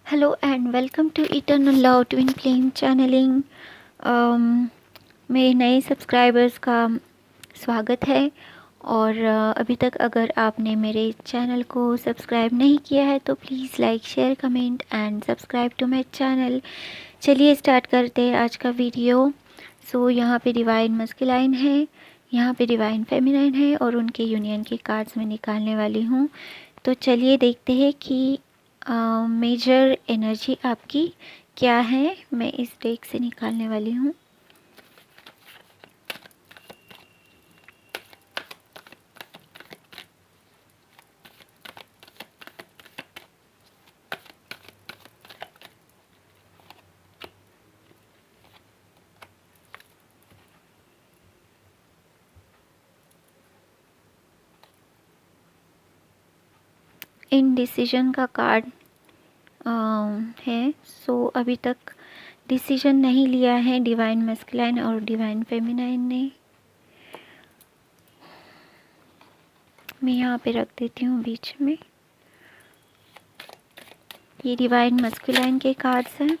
Hello and welcome to eternal love twin flame channeling. मेरे नए subscribers का स्वागत है। और अभी तक अगर आपने मेरे चैनल को सब्सक्राइब नहीं किया है तो please like share comment and subscribe to my channel. चलिए स्टार्ट करते हैं आज का वीडियो। यहाँ पे डिवाइन मस्कुलाइन है, यहाँ पे डिवाइन फेमिनाइन है और उनके यूनियन के कार्ड्स मैं निकालने वाली हूँ। तो चलिए देखते हैं कि मेजर एनर्जी आपकी क्या है। मैं इस डेक से निकालने वाली हूँ। इन डिसीजन का कार्ड है। अभी तक डिसीजन नहीं लिया है डिवाइन मस्कुलाइन और डिवाइन फेमिनाइन ने। मैं यहाँ पे रख देती हूँ बीच में। ये डिवाइन मस्कुलाइन के कार्ड्स हैं।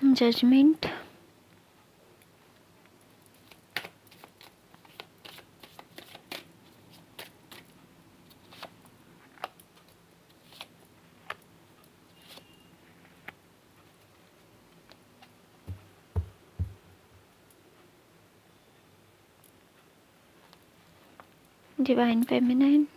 Judgement, divine feminine,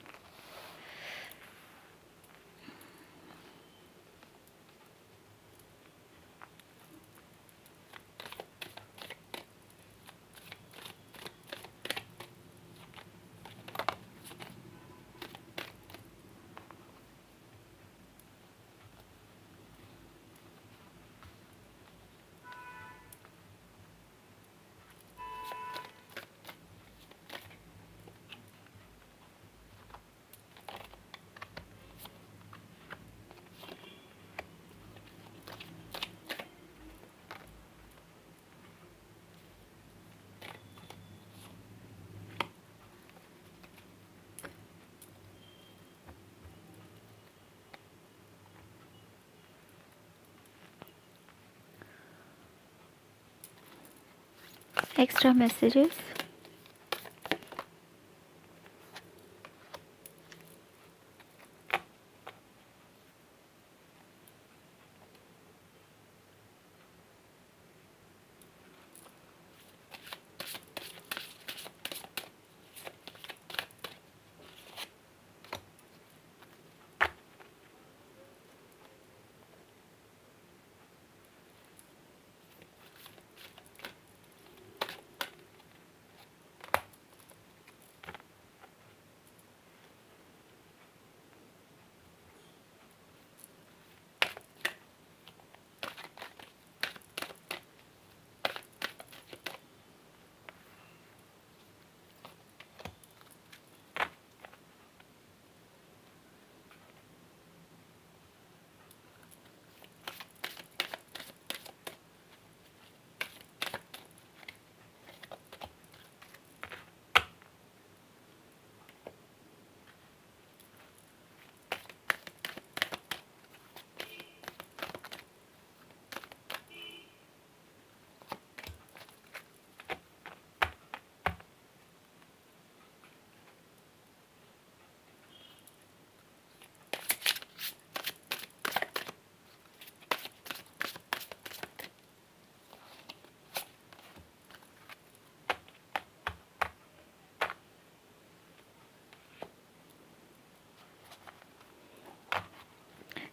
extra messages,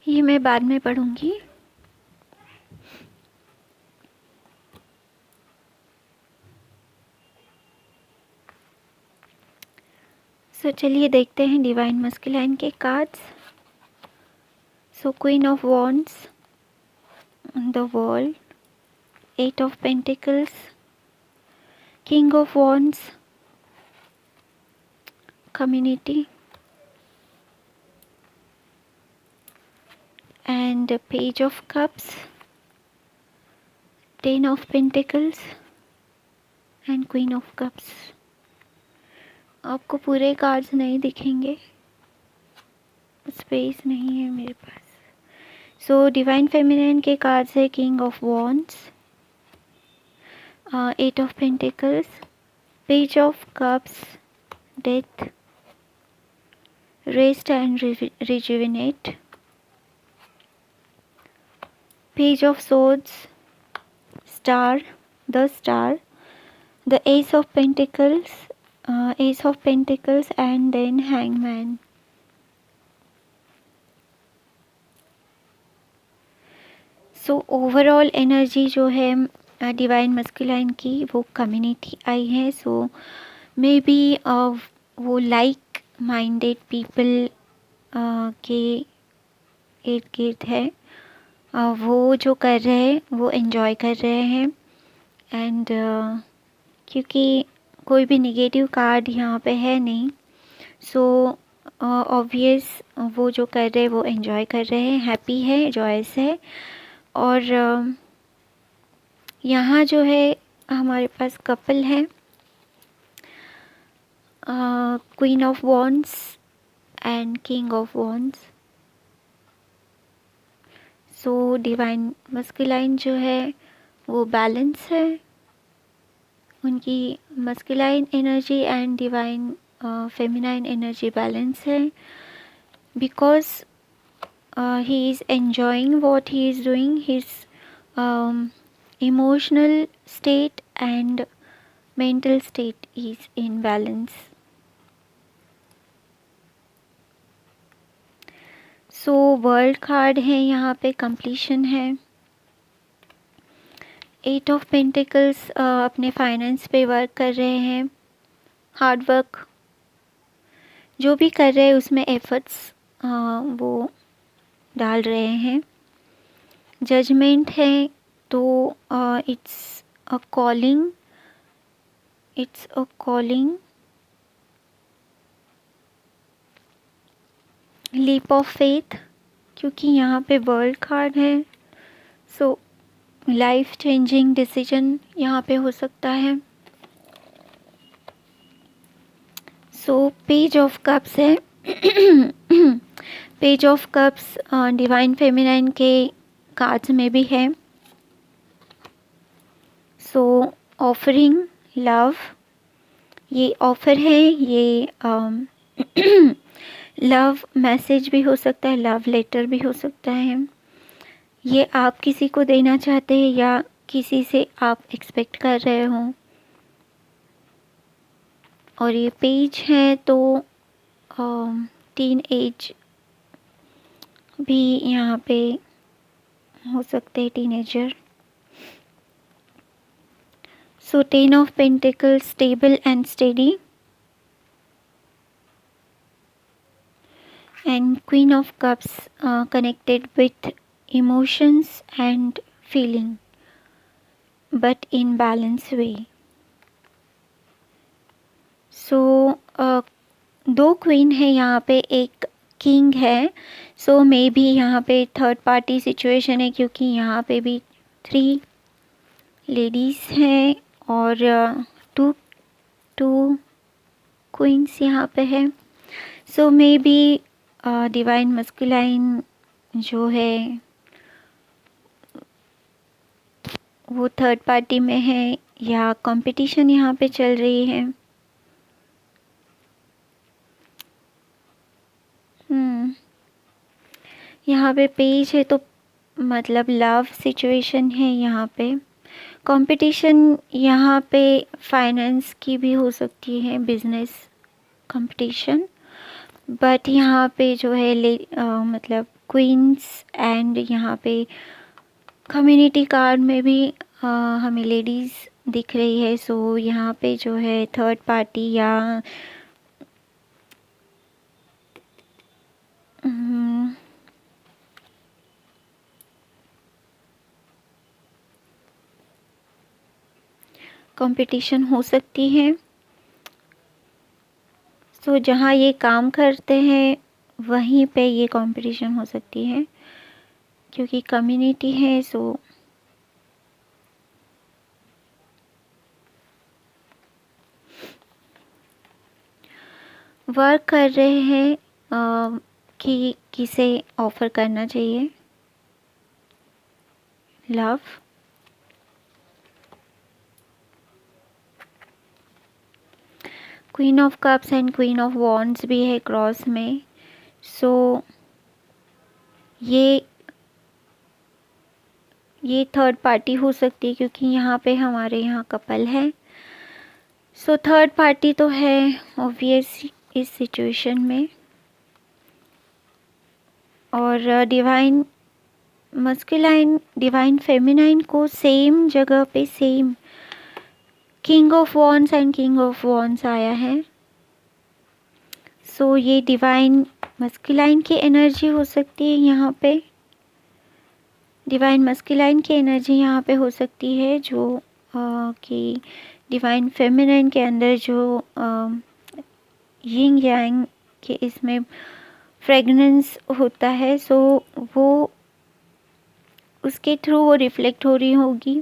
ये मैं बाद में पढ़ूंगी। सो चलिए देखते हैं डिवाइन मस्कुलाइन के cards. So queen of wands, the world, eight of pentacles, king of wands, community, and page of cups, 10 of pentacles and queen of cups। आपको पूरे कार्ड्स नहीं दिखेंगे, स्पेस नहीं है मेरे पास। सो डिवाइन फेमिनिन के कार्ड्स है king of wands, eight of pentacles, page of cups, death, rest and rejuvenate, page of swords, star, the star, the ace of pentacles and then hangman। So overall energy जो है divine masculine की वो community I है। सो may be वो like minded people के इर्द गिर्द है, वो जो कर रहे हैं वो एंजॉय कर रहे हैं। एंड क्योंकि कोई भी निगेटिव कार्ड यहाँ पे है नहीं, सो ऑब्वियस वो जो कर रहे हैं वो एंजॉय कर रहे हैं, हैप्पी है, जॉयस है। और यहाँ जो है हमारे पास कपल है, queen of wands and king of wands. So divine masculine जो है वो बैलेंस है, उनकी masculine energy and divine feminine energy balance है, because he is enjoying what he is doing, his emotional state and mental state is in balance। So world card है, यहाँ पे completion है। एट ऑफ पेंटिकल्स अपने finance पे work कर रहे हैं, हार्ड वर्क जो भी कर रहे हैं उसमें एफर्ट्स वो डाल रहे हैं। जजमेंट है तो it's a calling, leap of faith, क्योंकि यहाँ पे वर्ल्ड कार्ड है। सो लाइफ चेंजिंग डिसीजन यहाँ पे हो सकता है। सो पेज ऑफ कप्स है page of cups divine feminine के कार्ड्स में भी है। सो ऑफरिंग लव, ये ऑफर है, ये लव मैसेज भी हो सकता है, लव लेटर भी हो सकता है। ये आप किसी को देना चाहते हैं या किसी से आप एक्सपेक्ट कर रहे हो। और ये पेज है तो टीन एज भी यहाँ पे हो सकते हैं, teenager. So 10 of Pentacles, stable and steady, and Queen of Cups, connected with emotions and feeling but in balanced way। सो दो क्वीन है यहाँ पे, एक किंग है। सो मे बी यहाँ पे थर्ड पार्टी सिचुएशन है, क्योंकि यहाँ पे भी 3 लेडीज़ हैं और टू क्वींस यहाँ पे है। सो मे बी डिवाइन मस्कुलाइन जो है वो थर्ड पार्टी में है, या कंपटीशन यहाँ पे चल रही है। यहाँ पे पेज है तो मतलब लव सिचुएशन है यहाँ पे। कंपटीशन यहाँ पे फाइनेंस की भी हो सकती है, बिजनेस कंपटीशन, बट यहाँ पे जो है मतलब क्वींस एंड यहाँ पे कम्युनिटी कार्ड में भी हमें लेडीज़ दिख रही है। सो यहाँ पे जो है थर्ड पार्टी या कंपटीशन हो सकती है। सो जहाँ ये काम करते हैं वहीं पे ये कंपटीशन हो सकती है, क्योंकि कम्युनिटी है। सो वर्क कर रहे हैं कि किसे ऑफ़र करना चाहिए। Love, queen of cups and queen of wands भी है क्रॉस में। सो ये थर्ड पार्टी हो सकती है, क्योंकि यहाँ पे हमारे यहाँ कपल है। सो थर्ड पार्टी तो है ऑब्वियस इस सिचुएशन में। और डिवाइन मस्कुलाइन डिवाइन फेमिनाइन को सेम जगह पे same king of wands and king of wands आया है। सो ये डिवाइन मस्कुलाइन की एनर्जी हो सकती है यहाँ पे। डिवाइन मस्कुलाइन की एनर्जी यहाँ पे हो सकती है, जो कि डिवाइन फेमिनाइन के अंदर जो यिंग यांग के इसमें फ्रेगनेंस होता है। सो वो उसके थ्रू वो रिफ्लेक्ट हो रही होगी।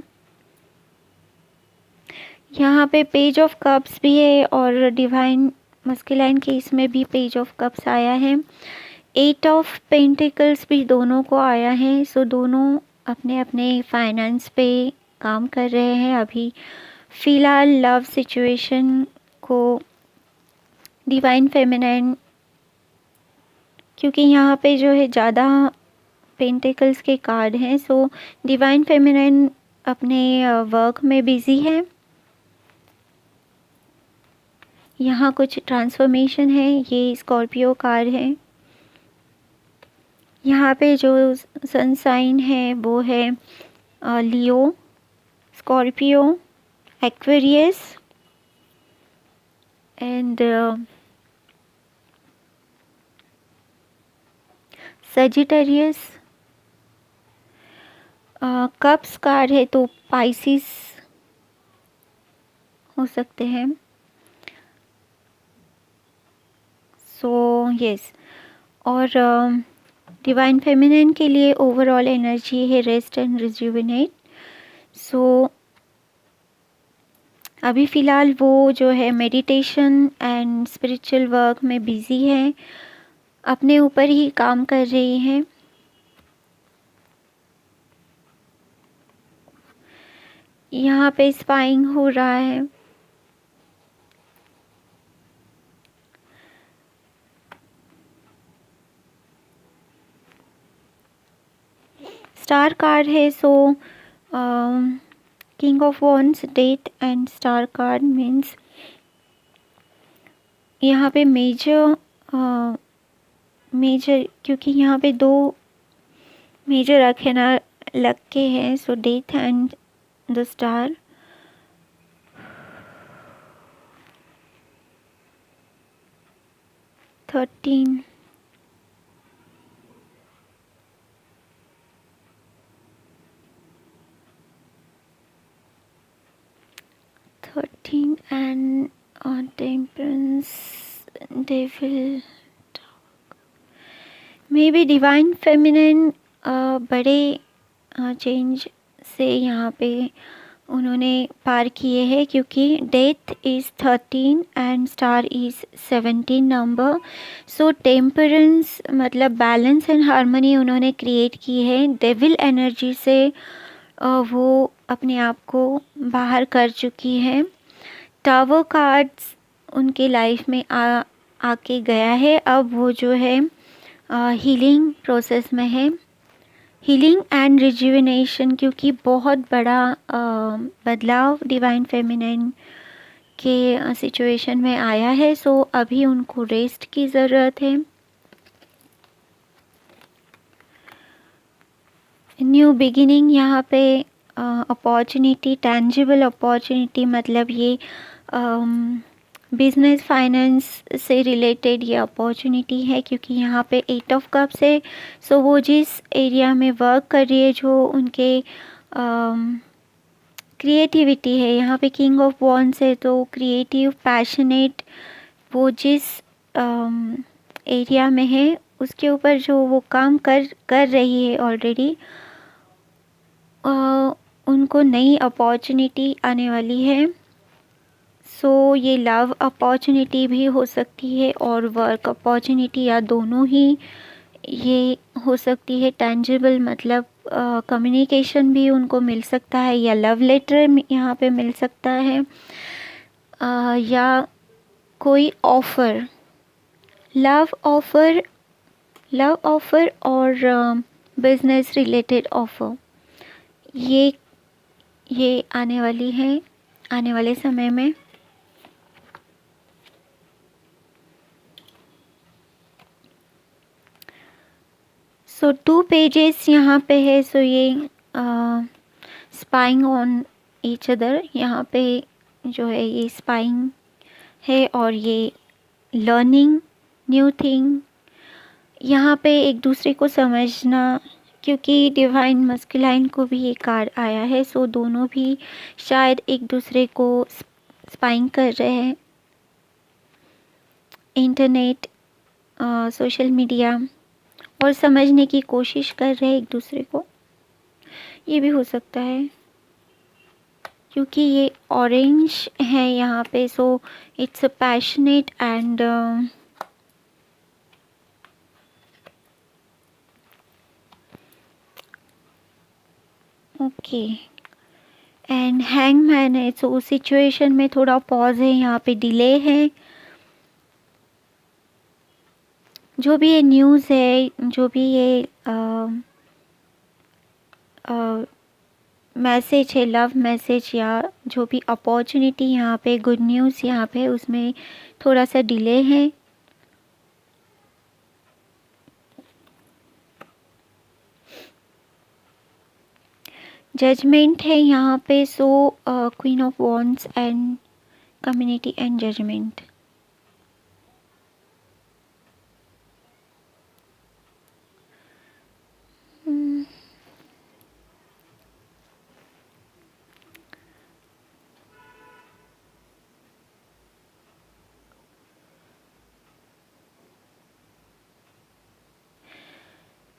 यहाँ पे पेज ऑफ कप्स भी है और डिवाइन मस्कुलाइन के इसमें भी पेज ऑफ कप्स आया है। एट ऑफ पेंटिकल्स भी दोनों को आया है। सो दोनों अपने अपने फाइनेंस पे काम कर रहे हैं अभी फ़िलहाल। लव सिचुएशन को डिवाइन फेमिनाइन, क्योंकि यहाँ पे जो है ज़्यादा पेंटिकल्स के कार्ड हैं। सो डिवाइन फेमिनाइन अपने वर्क में बिज़ी है। यहाँ कुछ ट्रांसफॉर्मेशन है। ये स्कॉर्पियो कार्ड है। यहाँ पे जो सन साइन है वो है Leo, Scorpio, Aquarius and Sagittarius. Cups card है तो पाइसिस हो सकते हैं। सो यस, और डिवाइन फेमिनिन के लिए ओवरऑल एनर्जी है रेस्ट एंड रिजुविनेट। सो अभी फ़िलहाल वो जो है मेडिटेशन एंड स्पिरिचुअल वर्क में बिज़ी है, अपने ऊपर ही काम कर रही हैं। यहाँ पे स्पाइंग हो रहा है। स्टार कार्ड है। So king of wands, death and star card means यहाँ पे मेजर क्योंकि यहाँ पे दो मेजर रखे ना लग के हैं। So death and the star. Thirteen and temperance, devil, may be divine feminine बड़े चेंज से यहाँ पे उन्होंने पार किए हैं, क्योंकि death is 13 and star is 17 number. So temperance मतलब बैलेंस एंड हार्मनी उन्होंने क्रिएट की है। डेविल एनर्जी से वो अपने आप को बाहर कर चुकी है। टावर कार्ड्स उनके लाइफ में आके गया है। अब वो जो है हीलिंग प्रोसेस में है, हीलिंग एंड रिजुविनेशन, क्योंकि बहुत बड़ा बदलाव डिवाइन फेमिनिन के सिचुएशन में आया है। सो अभी उनको रेस्ट की ज़रूरत है। न्यू बिगिनिंग यहाँ पे अपॉर्चुनिटी, टेंजिबल अपॉर्चुनिटी, मतलब ये बिजनेस फाइनेंस से रिलेटेड ये अपॉर्चुनिटी है, क्योंकि यहाँ पे 8 ऑफ कप्स है। सो वो जिस एरिया में वर्क कर रही है, जो उनके क्रिएटिविटी है, यहाँ पे किंग ऑफ वॉन्ड्स है, तो क्रिएटिव पैशनेट, वो जिस एरिया में है उसके ऊपर जो वो काम कर रही है ऑलरेडी, उनको नई अपॉर्चुनिटी आने वाली है। सो ये लव अपॉर्चुनिटी भी हो सकती है और वर्क अपॉर्चुनिटी, या दोनों ही ये हो सकती है। टेंजिबल मतलब कम्युनिकेशन भी उनको मिल सकता है, या लव लेटर यहाँ पे मिल सकता है, या कोई offer, love offer, love offer और बिजनेस रिलेटेड ऑफ़र, ये आने वाली है आने वाले समय में। सो 2 पेजेस यहाँ पे है। सो ये स्पाइंग ऑन ईच अदर, यहाँ पे जो है ये स्पाइंग है, और ये लर्निंग न्यू थिंग, यहाँ पे एक दूसरे को समझना, क्योंकि डिवाइन मस्कुलाइन को भी ये कार्ड आया है। सो दोनों भी शायद एक दूसरे को स्पाइंग कर रहे हैं, इंटरनेट, सोशल मीडिया, और समझने की कोशिश कर रहे हैं एक दूसरे को। ये भी हो सकता है, क्योंकि ये ऑरेंज है यहाँ पे। So it's a passionate and okay, and hangman है। सो उस सिचुएशन में थोड़ा पॉज है, यहाँ पे डिले है। जो भी ये न्यूज़ है, जो भी ये मैसेज है, लव मैसेज, या जो भी अपॉर्चुनिटी यहाँ पे, गुड न्यूज़ यहाँ पे, उसमें थोड़ा सा डिले है। जजमेंट है यहाँ पे। So queen of wands and community and judgement.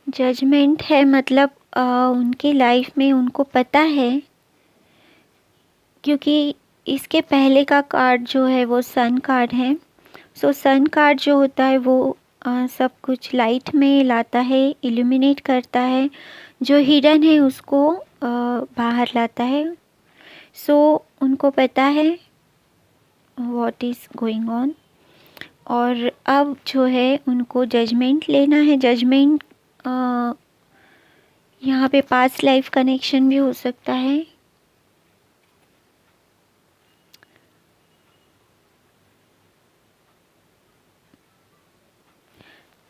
Judgement है मतलब उनकी लाइफ में उनको पता है, क्योंकि इसके पहले का कार्ड जो है वो सन कार्ड है। सो सन कार्ड जो होता है वो सब कुछ लाइट में लाता है, इल्यूमिनेट करता है, जो हिडन है उसको बाहर लाता है। सो उनको पता है व्हाट इज़ गोइंग ऑन, और अब जो है उनको जजमेंट लेना है। जजमेंट यहाँ पे पास्ट लाइफ कनेक्शन भी हो सकता है।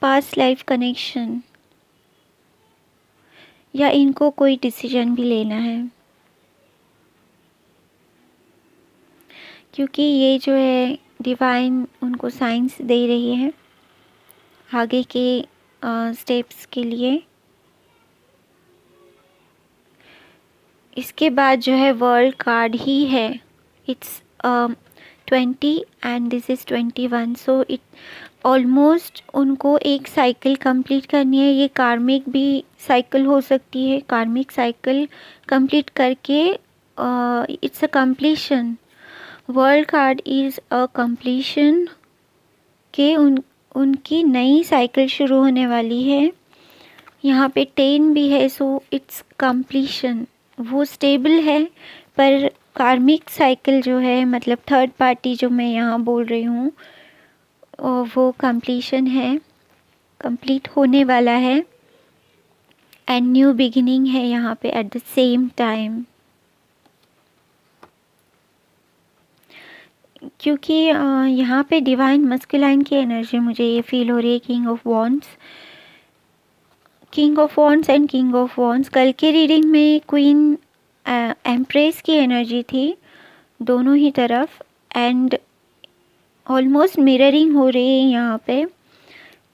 पास्ट लाइफ कनेक्शन, या इनको कोई डिसीजन भी लेना है, क्योंकि ये जो है डिवाइन उनको साइंस दे रही है आगे के स्टेप्स के लिए। इसके बाद जो है वर्ल्ड कार्ड ही है। It's 20 and this is 21। So it almost उनको एक साइकिल कंप्लीट करनी है। ये कार्मिक भी साइकिल हो सकती है। कार्मिक साइकिल कंप्लीट करके it's a completion. World card is a completion के उनकी नई साइकिल शुरू होने वाली है। यहाँ पे 10 भी है। So it's completion. वो स्टेबल है, पर कार्मिक साइकिल जो है, मतलब थर्ड पार्टी जो मैं यहाँ बोल रही हूँ, वो कंप्लीशन है, कंप्लीट होने वाला है, एंड न्यू बिगिनिंग है यहाँ पे एट द सेम टाइम। क्योंकि यहाँ पे डिवाइन मस्कुलाइन की एनर्जी मुझे ये फील हो रही है। King of wands, king of wands and king of wands. कल के रीडिंग में क्वीन एम्प्रेस की एनर्जी थी दोनों ही तरफ, एंड ऑलमोस्ट मिररिंग हो रही है यहाँ पे।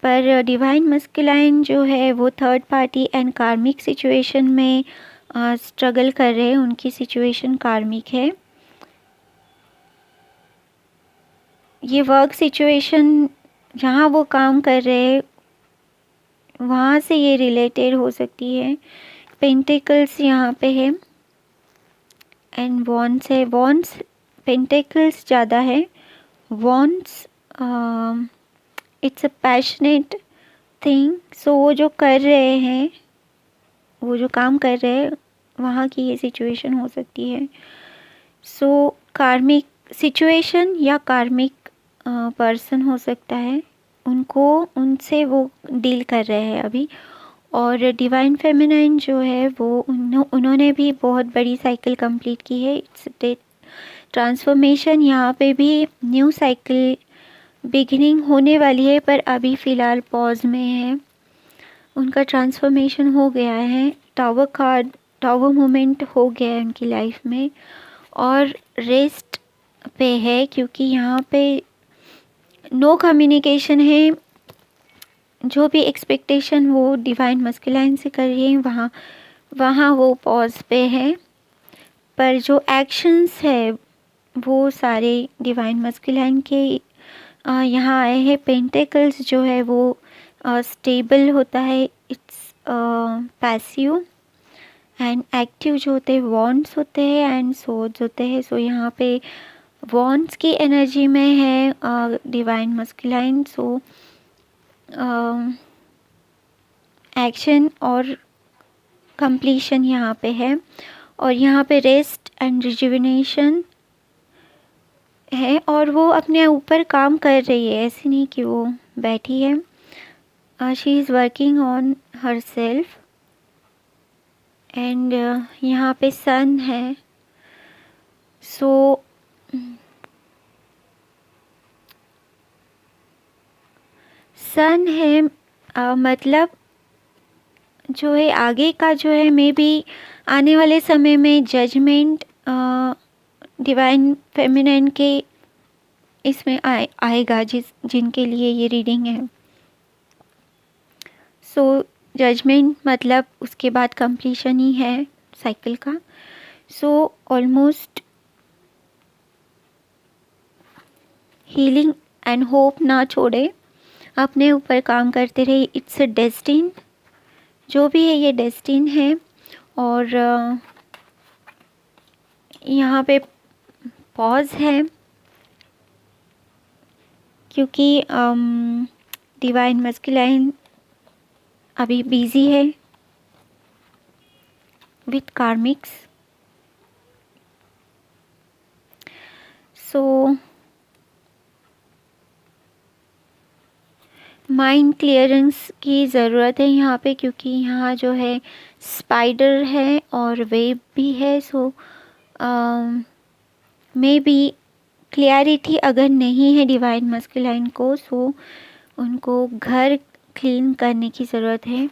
पर डिवाइन मस्कुलाइन जो है वो थर्ड पार्टी एंड कार्मिक सिचुएशन में स्ट्रगल कर रहे हैं, उनकी सिचुएशन कार्मिक है। ये वर्क सिचुएशन जहाँ वो काम कर रहे हैं वहाँ से ये रिलेटेड हो सकती है। पेंटिकल्स यहाँ पे है एंड वॉन्ड्स है। वॉन्ड्स पेंटिकल्स ज़्यादा है। Wands it's a passionate thing. So वो जो कर रहे हैं, वो जो काम कर रहे हैं वहाँ की ये सिचुएशन हो सकती है। सो कार्मिक सिचुएशन या कार्मिक पर्सन हो सकता है, उनसे वो डील कर रहे हैं अभी। और डिवाइन फेमिनाइन जो है वो उन्होंने भी बहुत बड़ी साइकिल कंप्लीट की है। इट्स ट्रांसफॉर्मेशन, यहाँ पे भी न्यू साइकिल बिगिनिंग होने वाली है, पर अभी फ़िलहाल पॉज में है। उनका ट्रांसफॉर्मेशन हो गया है। टावर कार्ड, टावर मोमेंट हो गया है उनकी लाइफ में, और रेस्ट पे है क्योंकि यहाँ पे नो कम्युनिकेशन है। जो भी एक्सपेक्टेशन वो डिवाइन मस्कुलाइन से कर रही है वहाँ वो पॉज पे है। पर जो एक्शंस है वो सारे डिवाइन मस्कुलाइन के यहाँ आए हैं। पेंटिकल्स जो है वो स्टेबल होता है, इट्स पैसिव। एंड एक्टिव जो होते हैं वॉन्ड्स होते हैं एंड सोर्ड्स होते हैं। सो यहाँ पे वॉन्ड्स की एनर्जी में है डिवाइन मस्कुलाइन। सो एक्शन और कंप्लीशन यहाँ पे है, और यहाँ पे रेस्ट एंड रिजुविनेशन है। और वो अपने ऊपर काम कर रही है, ऐसे नहीं कि वो बैठी है। She is working on her self. And यहाँ पे सन है। सो सन है मतलब जो है आगे का जो है मे बी आने वाले समय में जजमेंट डिवाइन फेमिनाइन के इसमें आएगा जिनके लिए ये रीडिंग है। सो जजमेंट मतलब उसके बाद कंप्लीशन ही है साइकिल का। So almost healing and hope ना छोड़े, अपने ऊपर काम करते रहे। इट्स अ डेस्टिन, जो भी है ये डेस्टिन है। और यहाँ पे पॉज है क्योंकि डिवाइन मस्कुलाइन अभी बिजी है with karmics. So mind clearance की ज़रूरत है यहाँ पे, क्योंकि यहाँ जो है स्पाइडर है और वेब भी है। सो मे बी क्लियरिटी अगर नहीं है डिवाइन मस्कुलाइन को, सो उनको घर क्लीन करने की ज़रूरत है।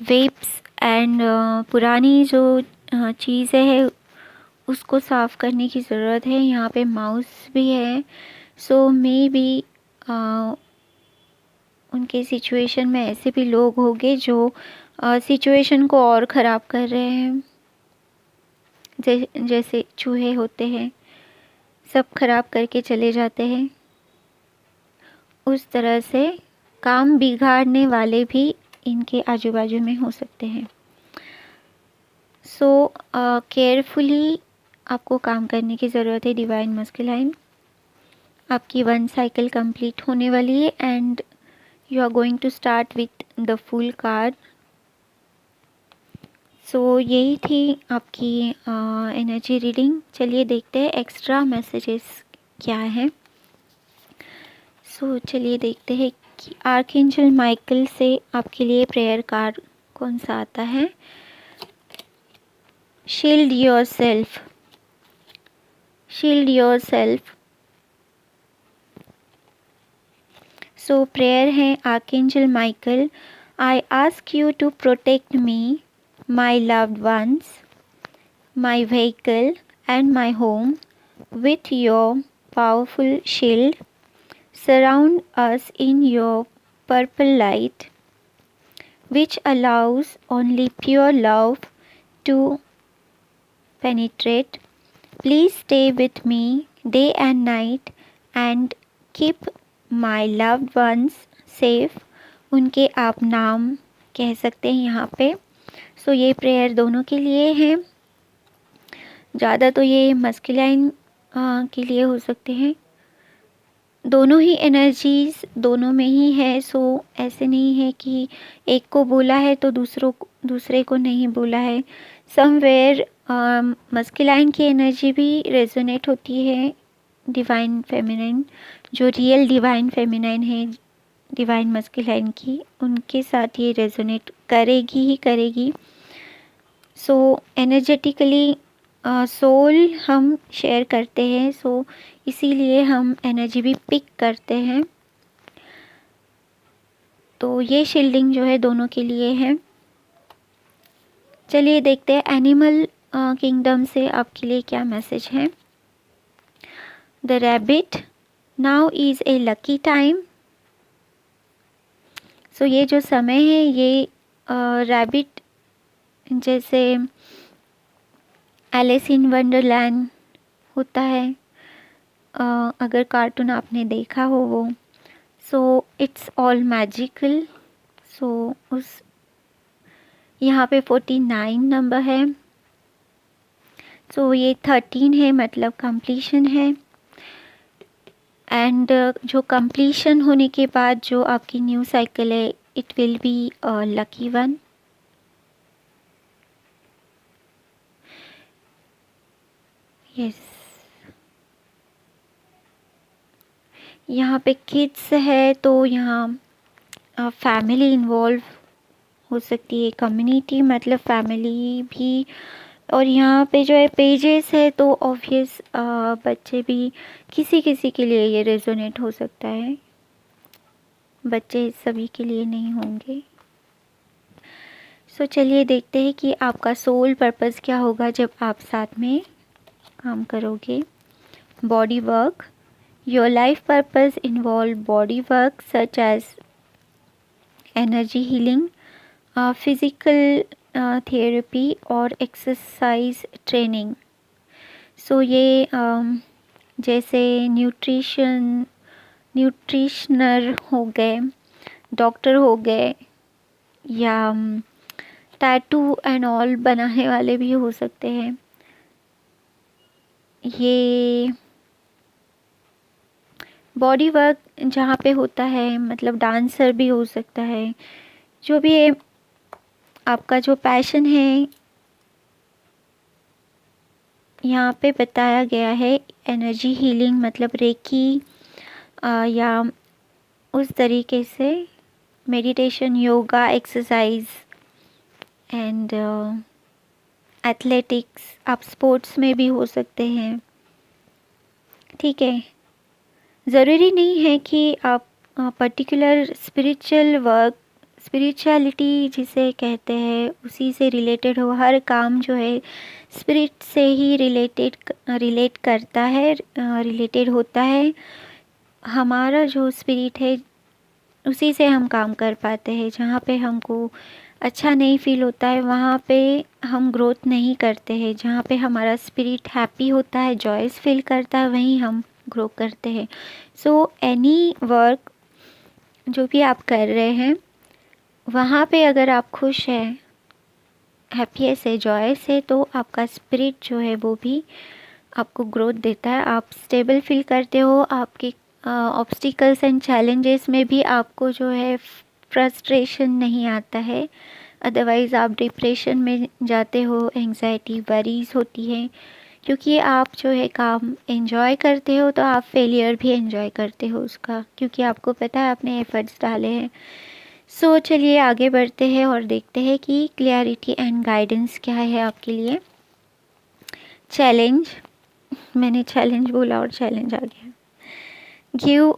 वेब्स एंड पुरानी जो चीज़ें है उसको साफ़ करने की ज़रूरत है। यहाँ पे माउस भी है। सो मे बी उनके सिचुएशन में ऐसे भी लोग होंगे जो सिचुएशन को और ख़राब कर रहे हैं। जैसे चूहे होते हैं, सब खराब करके चले जाते हैं, उस तरह से काम बिगाड़ने वाले भी इनके आजू बाजू में हो सकते हैं। सो केयरफुली आपको काम करने की ज़रूरत है डिवाइन मस्कुलाइन। आपकी 1 साइकिल कंप्लीट होने वाली है and you are going to start with the full card. So यही थी आपकी एनर्जी रीडिंग। चलिए देखते हैं एक्स्ट्रा मैसेजेस क्या है। सो चलिए देखते हैं कि आर्कएंजल माइकल से आपके लिए प्रेयर कार्ड कौन सा आता है। Shield yourself, shield yourself. So prayer है archangel Michael, I ask you to protect me, my loved ones, my vehicle and my home with your powerful shield. Surround us in your purple light, which allows only pure love to penetrate. Please stay with me day and night and keep my loved ones safe. उनके आप नाम कह सकते हैं यहाँ पे। सो ये prayer दोनों के लिए है। ज़्यादा तो ये मस्कुलाइन के लिए हो सकते हैं। दोनों ही एनर्जीज दोनों में ही है। सो ऐसे नहीं है कि एक को बोला है तो दूसरे को नहीं बोला है। समवेयर मस्कुलाइन की एनर्जी भी रेजोनेट होती है डिवाइन फेमिनाइन, जो रियल डिवाइन फेमिनाइन है डिवाइन मस्कुलाइन की, उनके साथ ये रेजोनेट करेगी ही करेगी। सो एनर्जेटिकली सोल हम शेयर करते हैं, सो इसीलिए हम एनर्जी भी पिक करते हैं। तो ये शील्डिंग जो है दोनों के लिए है। चलिए देखते हैं एनिमल किंगडम से आपके लिए क्या मैसेज है। The rabbit, now is a lucky time. So ये जो समय है ये रैबिट जैसे एलिस इन वंडरलैंड होता है, अगर कार्टून आपने देखा हो वो। So it's all magical. So उस यहाँ पे 49 नंबर है। सो ये 13 है, मतलब कंप्लीशन है। एंड जो कंप्लीशन होने के बाद जो आपकी न्यू साइकिल है, it will be a lucky one. Yes, यहाँ पे किड्स है तो यहाँ फैमिली इन्वॉल्व हो सकती है, कम्युनिटी मतलब फैमिली भी। और यहाँ पे जो है पेजेस है तो ऑब्वियस बच्चे भी, किसी किसी के लिए ये रेजोनेट हो सकता है, बच्चे सभी के लिए नहीं होंगे। सो चलिए देखते हैं कि आपका सोल पर्पस क्या होगा जब आप साथ में काम करोगे। Body work, your life purpose involve body work such as energy healing, physical therapy और एक्सरसाइज ट्रेनिंग। सो ये जैसे न्यूट्रिशनर हो गए, डॉक्टर हो गए, या टैटू एंड ऑल बनाने वाले भी हो सकते हैं। ये बॉडी वर्क जहाँ पे होता है, मतलब डांसर भी हो सकता है, जो भी है आपका जो पैशन है। यहाँ पे बताया गया है एनर्जी हीलिंग मतलब रेकी या उस तरीके से meditation, yoga, exercise and athletics. आप स्पोर्ट्स में भी हो सकते हैं, ठीक है। ज़रूरी नहीं है कि आप पर्टिकुलर स्पिरिचुअल वर्क, स्पिरिचुअलिटी जिसे कहते हैं उसी से रिलेटेड हो। हर काम जो है स्पिरिट से ही रिलेट करता है, रिलेटेड होता है। हमारा जो स्पिरिट है उसी से हम काम कर पाते हैं। जहाँ पे हमको अच्छा नहीं फील होता है वहाँ पे हम ग्रोथ नहीं करते हैं। जहाँ पे हमारा स्पिरिट हैप्पी होता है, जॉयस फील करता है, वहीं हम ग्रो करते हैं। सो एनी वर्क जो भी आप कर रहे हैं वहाँ पे अगर आप खुश हैं, हैप्पीएस है, जॉयस है, तो आपका स्पिरिट जो है वो भी आपको ग्रोथ देता है। आप स्टेबल फील करते हो। आपके ऑब्स्टिकल्स एंड चैलेंजेस में भी आपको जो है फ्रस्ट्रेशन नहीं आता है। अदरवाइज़ आप डिप्रेशन में जाते हो, एंजाइटी, वरीज होती है। क्योंकि आप जो है काम एंजॉय करते हो तो आप फेलियर भी एंजॉय करते हो उसका, क्योंकि आपको पता है आपने एफर्ट्स डाले हैं। सो चलिए आगे बढ़ते हैं और देखते हैं कि क्लियरिटी एंड गाइडेंस क्या है आपके लिए। चैलेंज, मैंने चैलेंज बोला और चैलेंज आ गया। Give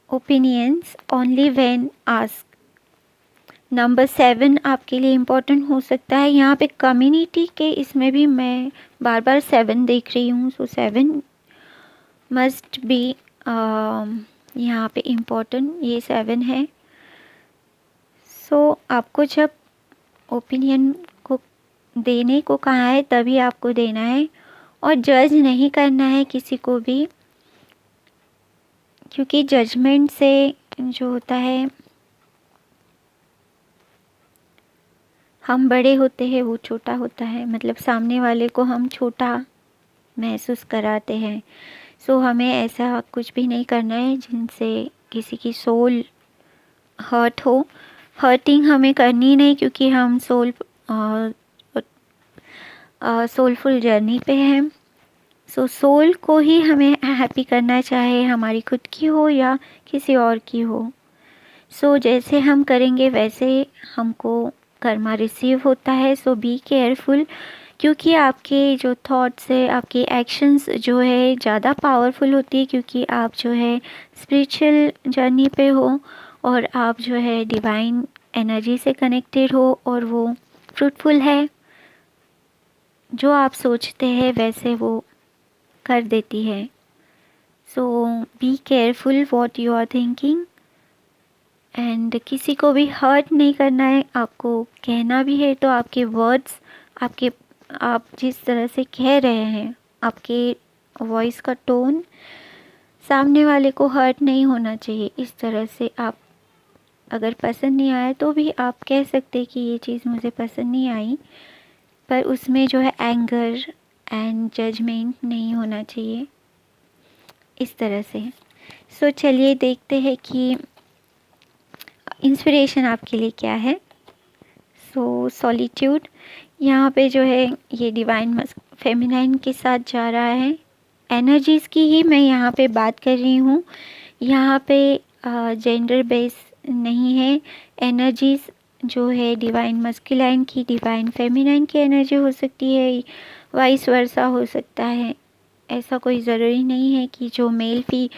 opinions only when ask. Number 7 आपके लिए इम्पोर्टेंट हो सकता है। यहाँ पे कम्युनिटी के इसमें भी मैं बार बार 7 देख रही हूँ, सो 7 मस्ट बी यहाँ पे इम्पोर्टेंट, ये 7 है। सो आपको जब ओपिनियन को देने को कहा है तभी आपको देना है, और जज नहीं करना है किसी को भी, क्योंकि जजमेंट से जो होता है हम बड़े होते हैं वो छोटा होता है, मतलब सामने वाले को हम छोटा महसूस कराते हैं। सो हमें ऐसा कुछ भी नहीं करना है जिनसे किसी की सोल हर्ट हो। हर्टिंग हमें करनी नहीं, क्योंकि हम सोलफुल जर्नी पे हैं। सो सोल को ही हमें हैप्पी करना, चाहे हमारी खुद की हो या किसी और की हो। सो जैसे हम करेंगे वैसे हमको कर्मा रिसीव होता है। सो बी केयरफुल, क्योंकि आपके जो थॉट्स है, आपके एक्शंस जो है ज़्यादा पावरफुल होती है, क्योंकि आप जो है स्पिरिचुअल जर्नी पे हो और आप जो है डिवाइन एनर्जी से कनेक्टेड हो, और वो फ्रूटफुल है। जो आप सोचते हैं वैसे वो कर देती है। So be careful what you are thinking, and किसी को भी हर्ट नहीं करना है। आपको कहना भी है तो आपके वर्ड्स, आप जिस तरह से कह रहे हैं, आपके वॉइस का टोन सामने वाले को हर्ट नहीं होना चाहिए। इस तरह से आप, अगर पसंद नहीं आया तो भी आप कह सकते कि ये चीज़ मुझे पसंद नहीं आई, पर उसमें जो है एंगर एंड जजमेंट नहीं होना चाहिए, इस तरह से। सो चलिए देखते हैं कि इंस्पिरेशन आपके लिए क्या है। सो सॉलिट्यूड, यहाँ पे जो है ये डिवाइन फेमिनाइन के साथ जा रहा है। एनर्जीज़ की ही मैं यहाँ पे बात कर रही हूँ, यहाँ पे जेंडर बेस नहीं है। एनर्जीज़ जो है डिवाइन मस्कुलाइन की डिवाइन फेमिनाइन की एनर्जी हो सकती है, वाइस वर्सा हो सकता है। ऐसा कोई ज़रूरी नहीं है कि जो मेल फी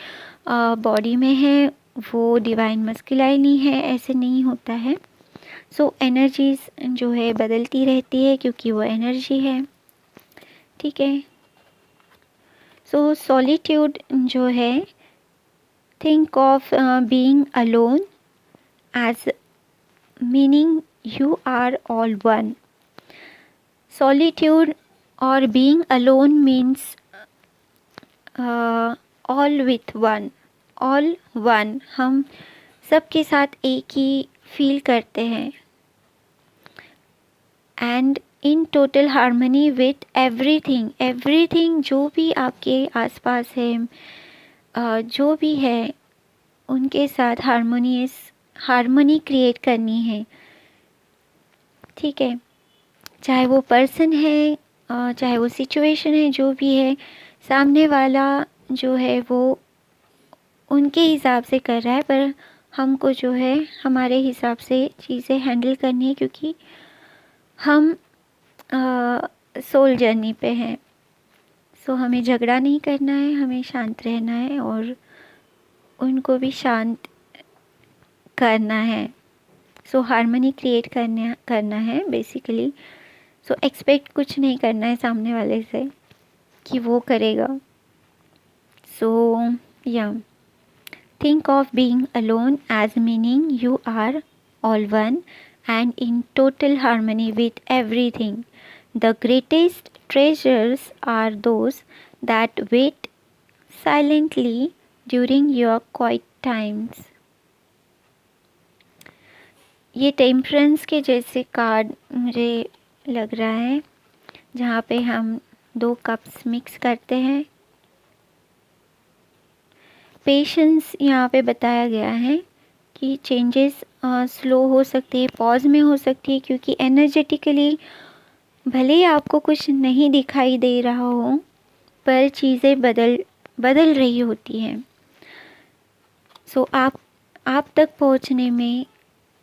बॉडी में है वो डिवाइन मस्कुलाइन ही है, ऐसे नहीं होता है। सो एनर्जीज़ जो है बदलती रहती है, क्योंकि वो एनर्जी है, ठीक है। सो सॉलिट्यूड जो है, think of being alone as meaning you are all one. Solitude और being alone means all with one, all one, हम सबके साथ एक ही फील करते हैं, and in total harmony with everything, everything जो भी आपके आसपास है, जो भी है उनके साथ हार्मनी क्रिएट करनी है, ठीक है। चाहे वो पर्सन है, चाहे वो सिचुएशन है, जो भी है, सामने वाला जो है वो उनके हिसाब से कर रहा है, पर हमको जो है हमारे हिसाब से चीज़ें हैंडल करनी है, क्योंकि हम सोल जर्नी पे हैं। सो हमें झगड़ा नहीं करना है, हमें शांत रहना है और उनको भी शांत करना है। सो हार्मनी क्रिएट करना है बेसिकली। सो एक्सपेक्ट कुछ नहीं करना है सामने वाले से कि वो करेगा। सो या think of being alone as meaning you are all one and in total harmony with everything. The greatest treasures are those that wait silently during your quiet times. ये टेम्परेंस के जैसे कार्ड मुझे लग रहा है, जहाँ पे हम 2 कप्स मिक्स करते हैं। पेशेंस यहाँ पे बताया गया है कि चेंजेस स्लो हो सकती है, पॉज में हो सकती है, क्योंकि एनर्जेटिकली भले ही आपको कुछ नहीं दिखाई दे रहा हो, पर चीज़ें बदल रही होती हैं। सो आप तक पहुंचने में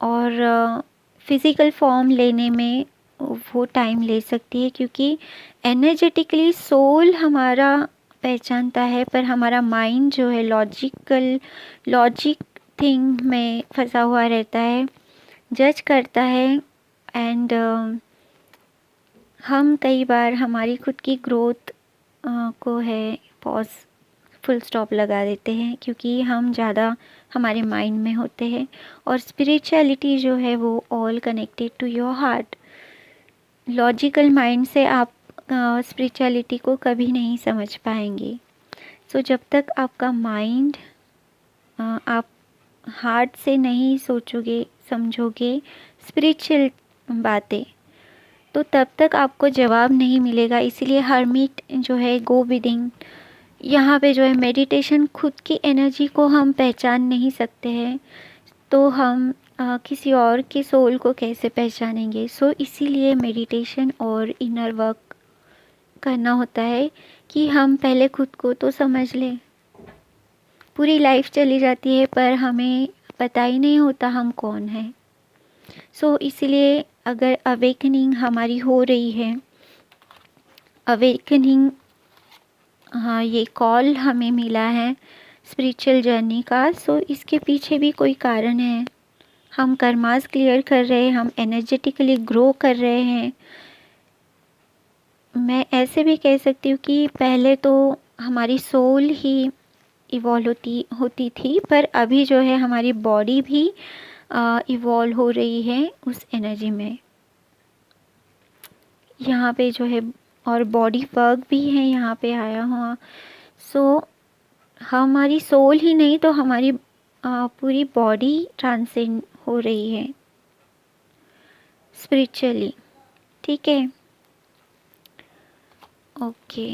और फिज़िकल फॉर्म लेने में वो टाइम ले सकती है, क्योंकि एनर्जेटिकली सोल हमारा पहचानता है, पर हमारा माइंड जो है लॉजिक थिंग में फंसा हुआ रहता है। जज करता है। एंड हम कई बार हमारी खुद की ग्रोथ को है पॉज, फुल स्टॉप लगा देते हैं, क्योंकि हम ज़्यादा हमारे माइंड में होते हैं। और स्पिरिचुअलिटी जो है वो all connected to your heart. Logical mind से आप स्पिरिचुअलिटी को कभी नहीं समझ पाएंगे। सो जब तक आपका माइंड, आप हार्ट से नहीं सोचोगे समझोगे स्पिरिचुअल बातें, तो तब तक आपको जवाब नहीं मिलेगा। इसीलिए हर्मिट जो है, गो विदिन, यहाँ पे जो है मेडिटेशन, खुद की एनर्जी को हम पहचान नहीं सकते हैं तो हम किसी और के सोल को कैसे पहचानेंगे। सो इसीलिए मेडिटेशन और इनर वर्क करना होता है कि हम पहले खुद को तो समझ लें। पूरी लाइफ चली जाती है पर हमें पता ही नहीं होता हम कौन हैं। सो इसीलिए अगर अवेकनिंग हमारी हो रही है, अवेकनिंग, हाँ, ये कॉल हमें मिला है स्पिरिचुअल जर्नी का, सो इसके पीछे भी कोई कारण है। हम कर्मास क्लियर कर रहे हैं, हम एनर्जेटिकली ग्रो कर रहे हैं। मैं ऐसे भी कह सकती हूँ कि पहले तो हमारी सोल ही इवॉल्व होती थी, पर अभी जो है हमारी बॉडी भी इवॉल्व हो रही है उस एनर्जी में। यहाँ पे जो है और बॉडी वर्क भी है यहाँ पे आया हुआ। सो हमारी सोल ही नहीं तो हमारी पूरी बॉडी ट्रांसेंड हो रही है स्पिरिचुअली। ठीक है, ओके।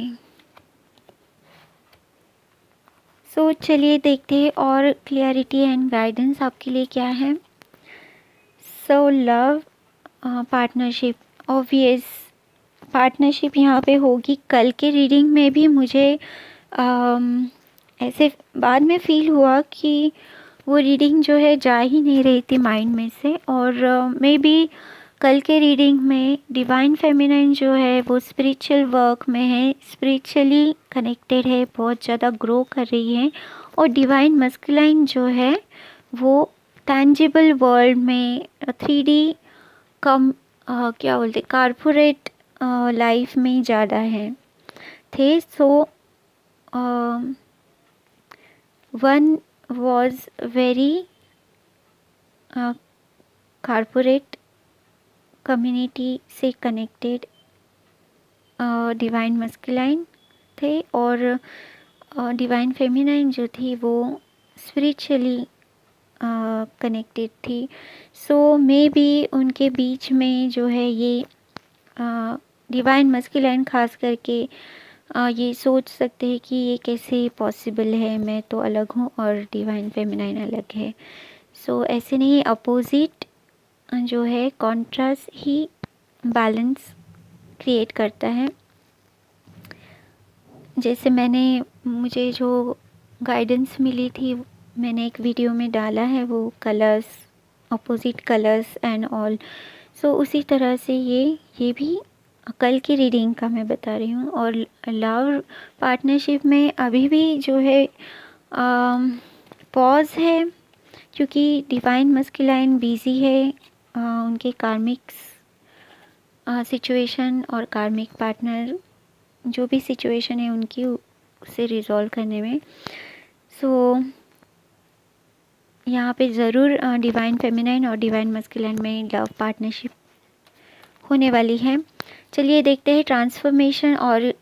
सो चलिए देखते हैं और क्लियरिटी एंड गाइडेंस आपके लिए क्या है। So love, partnership, obvious partnership यहाँ पे होगी। कल के रीडिंग में भी मुझे ऐसे बाद में फील हुआ कि वो रीडिंग जो है जा ही नहीं रही थी माइंड में से। और मे बी कल के रीडिंग में डिवाइन फेमिनाइन जो है वो स्पिरिचुअल वर्क में है, स्पिरिचुअली कनेक्टेड है, बहुत ज़्यादा ग्रो कर रही है। और डिवाइन मस्कुलाइन जो है वो टैंजिबल वर्ल्ड में 3D कम क्या बोलते कारपोरेट लाइफ में ज़्यादा है थे। So one was very corporate community से कनेक्टेड डिवाइन मस्कुलाइन थे, और डिवाइन फेमिनाइन जो थी वो स्पिरिचुअली कनेक्टेड थी। सो मे बी उनके बीच में जो है ये डिवाइन मस्कुलाइन खास करके ये सोच सकते हैं कि ये कैसे पॉसिबल है, मैं तो अलग हूँ और डिवाइन फेमिनाइन अलग है। सो ऐसे नहीं, अपोजिट जो है कॉन्ट्रास्ट ही बैलेंस क्रिएट करता है। जैसे मुझे जो गाइडेंस मिली थी मैंने एक वीडियो में डाला है, वो colours, opposite colours and all. So उसी तरह से ये भी कल की रीडिंग का मैं बता रही हूँ। और लव पार्टनरशिप में अभी भी जो है पॉज है, क्योंकि डिवाइन मस्कुलाइन बिजी है उनके कार्मिक्स सिचुएशन और कार्मिक पार्टनर जो भी सिचुएशन है उनकी उसे रिजॉल्व करने में। सो यहाँ पे ज़रूर डिवाइन फेमिनाइन और डिवाइन मस्कुलाइन में लव पार्टनरशिप होने वाली है। चलिए देखते हैं ट्रांसफॉर्मेशन और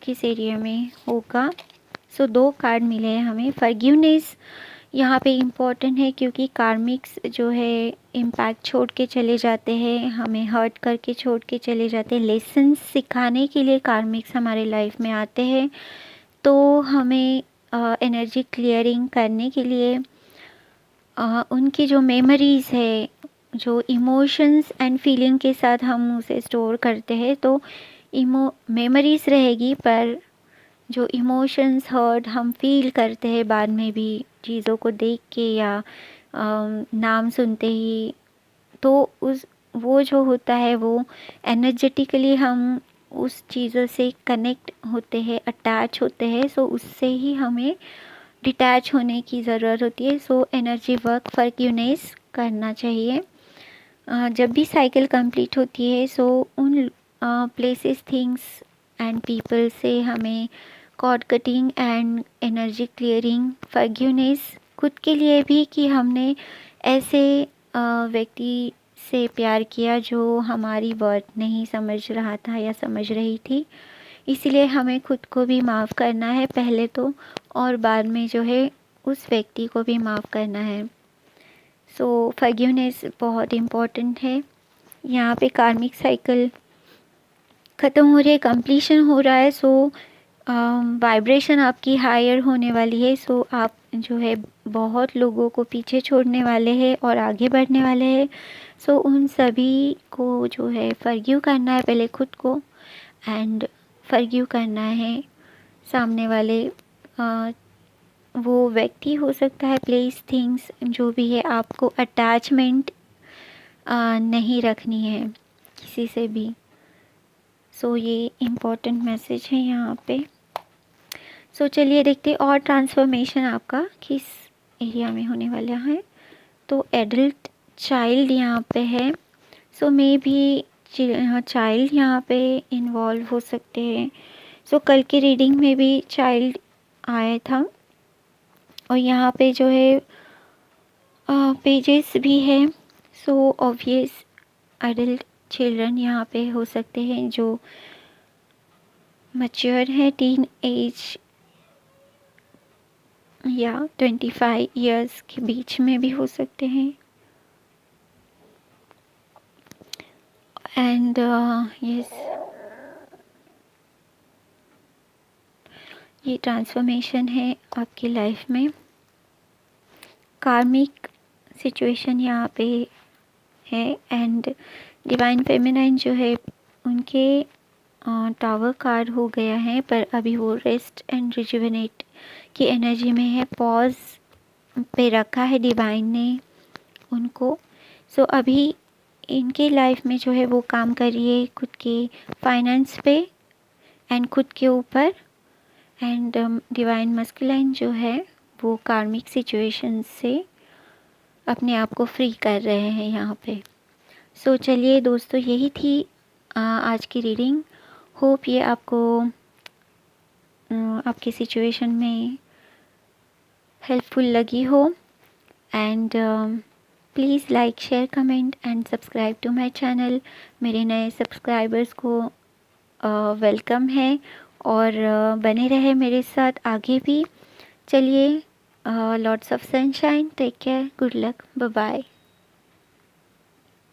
किस एरिया में होगा। सो 2 कार्ड मिले हैं हमें। फॉरगिवनेस यहाँ पे इम्पोर्टेंट है, क्योंकि कार्मिक्स जो है इम्पैक्ट छोड़ के चले जाते हैं, हमें हर्ट करके छोड़ के चले जाते हैं। लेसन्स सिखाने के लिए कार्मिक्स हमारे लाइफ में आते हैं, तो हमें एनर्जी क्लियरिंग करने के लिए उनकी जो मेमोरीज़ है, जो इमोशंस एंड फीलिंग के साथ हम उसे स्टोर करते हैं, तो मेमोरीज़ रहेगी, पर जो इमोशंस हर्ट हम फील करते हैं बाद में भी चीज़ों को देख के या नाम सुनते ही, तो वो जो होता है वो एनर्जेटिकली हम उस चीज़ों से कनेक्ट होते हैं, अटैच होते हैं। सो उससे ही हमें डिटैच होने की ज़रूरत होती है। सो एनर्जी वर्क फॉरगिवनेस करना चाहिए। जब भी साइकिल कंप्लीट होती है सो उन प्लेसेस, थिंग्स एंड पीपल से हमें cord cutting and energy clearing, forgiveness, खुद के लिए भी कि हमने ऐसे व्यक्ति से प्यार किया जो हमारी वर्थ नहीं समझ रहा था या समझ रही थी, इसीलिए हमें खुद को भी माफ़ करना है पहले तो, और बाद में जो है उस व्यक्ति को भी माफ़ करना है। सो फॉरगिवनेस बहुत इम्पोर्टेंट है। यहाँ पे कार्मिक साइकिल ख़त्म हो रही है, कंप्लीशन हो रहा है। सो वाइब्रेशन आपकी हायर होने वाली है। सो आप जो है बहुत लोगों को पीछे छोड़ने वाले हैं और आगे बढ़ने वाले हैं। सो उन सभी को जो है फॉरगिव करना है, पहले खुद को, एंड फॉरगिव करना है सामने वाले वो व्यक्ति हो सकता है, प्लेस, थिंग्स, जो भी है। आपको अटैचमेंट नहीं रखनी है किसी से भी। सो ये इम्पोर्टेंट मैसेज है यहाँ पे। सो चलिए देखते और ट्रांसफॉर्मेशन आपका किस एरिया में होने वाला है। तो एडल्ट, चाइल्ड यहाँ पे है। सो मे भी चाइल्ड यहाँ पे इन्वॉल्व हो सकते हैं। सो कल की रीडिंग में भी चाइल्ड आया था और यहाँ पे जो है पेजेस भी है। सो ऑब्वियस एडल्ट चिल्ड्रन यहाँ पे हो सकते हैं जो मैच्योर है, टीन एज या 25 इयर्स के बीच में भी हो सकते हैं। एंड यस, ये ट्रांसफॉर्मेशन है आपकी लाइफ में। कार्मिक सिचुएशन यहाँ पे है एंड डिवाइन फेमिनाइन जो है उनके टावर कार्ड हो गया है, पर अभी वो रेस्ट एंड रिजुवेनेट की एनर्जी में है। पॉज पे रखा है डिवाइन ने उनको। सो अभी इनके लाइफ में जो है वो काम कर रही है खुद के फाइनेंस पे एंड खुद के ऊपर। एंड डिवाइन मस्कुलाइन जो है वो कार्मिक सिचुएशन से अपने आप को फ्री कर रहे हैं यहाँ पे। सो चलिए दोस्तों, यही थी आज की रीडिंग। होप ये आपको आपकी सिचुएशन में हेल्पफुल लगी हो। And please like, share, comment and subscribe to my channel. मेरे नए सब्सक्राइबर्स को वेलकम है और बने रहे मेरे साथ आगे भी। चलिए, lots of sunshine, take care, good luck, bye bye.